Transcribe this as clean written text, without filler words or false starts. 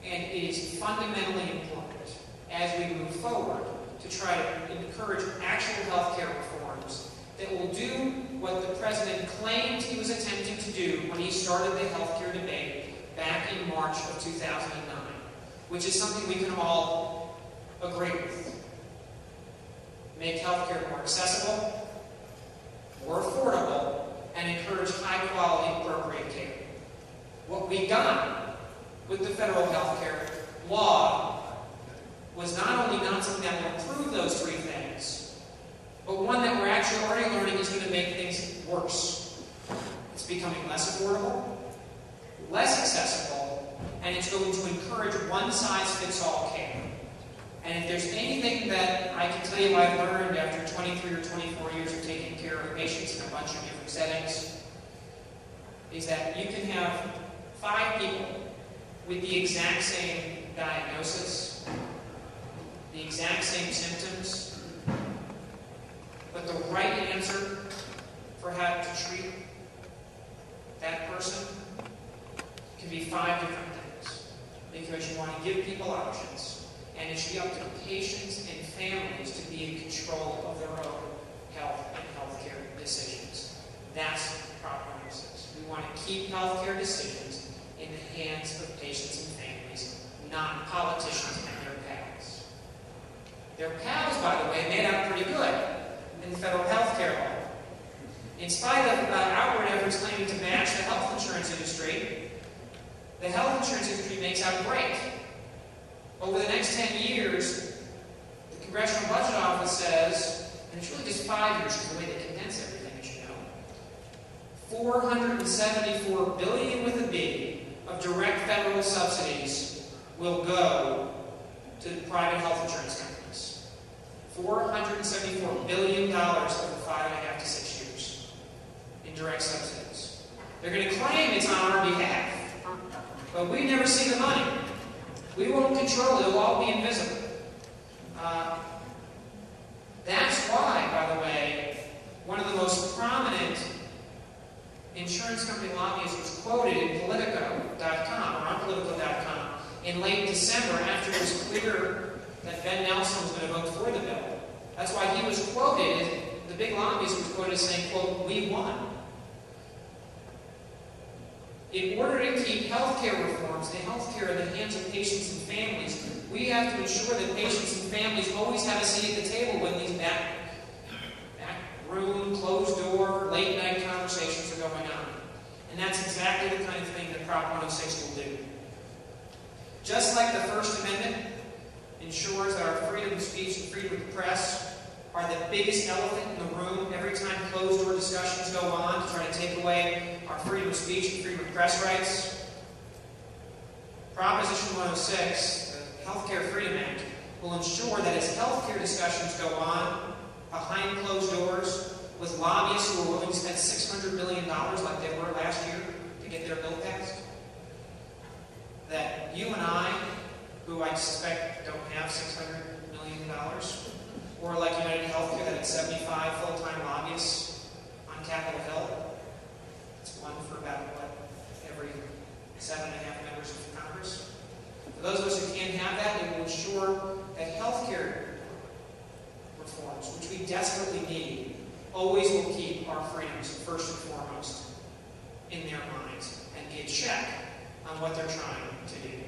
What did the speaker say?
And it is fundamentally important as we move forward to try to encourage actual health care reforms that will do what the President claimed he was attempting to do when he started the health care debate back in March of 2009, which is something we can all agree with. Make health care more accessible, more affordable, and encourage high-quality, appropriate care. What we got with the federal health care law was not only not something that will improve those three things, but one that we're actually already learning is going to make things worse. It's becoming less affordable, less accessible, and it's going to encourage one-size-fits-all care. And if there's anything that I can tell you I've learned after 23 or 24 years of taking care of patients in a bunch of different settings, is that you can have 5 people with the exact same diagnosis, the exact same symptoms, but the right answer for how to treat that person can be 5 different things. Because you want to give people options, and it should be up to patients and families to be in control of their own health and healthcare decisions. That's Prop 106. We want to keep healthcare decisions in the hands of patients and families, not politicians and their pals. Their pals, by the way, made out pretty good in the federal health care law. In spite of outward efforts claiming to match the health insurance industry, the health insurance industry makes out great. Over the next 10 years, the Congressional Budget Office says, and it's really just 5 years because the way they condense everything, as you know, $474 billion with a B of direct federal subsidies will go to private health insurance companies. $474 billion over 5.5 to 6 years in direct subsidies. They're going to claim it's on our behalf, but we never see the money. We won't control it. It'll all be invisible. That's why, by the way, one of the most prominent insurance company lobbyists was quoted in Politico.com, or on Politico.com, in late December after it was clear that Ben Nelson was going to vote for the bill. That's why he was quoted, the big lobbyist was quoted as saying, quote, "We won." In order to keep healthcare reforms and healthcare in the hands of patients and families, we have to ensure that patients and families always have a seat at the table when these back room, closed door, late night conversations are going on. And that's exactly the kind of thing that Prop 106 will do. Just like the First Amendment ensures that our freedom of speech and freedom of the press are the biggest elephant in the room every time closed-door discussions go on to try to take away our freedom of speech and freedom of press rights, Proposition 106, the Healthcare Freedom Act, will ensure that as healthcare discussions go on behind closed doors with lobbyists who are willing to spend $600 million like they were last year to get their bill passed, that you and I, who I suspect don't have $600 million, or like United Healthcare that had 75 full-time lobbyists on Capitol Hill, it's one for about, every 7.5 members of Congress. For those of us who can't have that, it will ensure that healthcare reforms, which we desperately need, always will keep our freedoms first and foremost in their minds and be a check on what they're trying to do.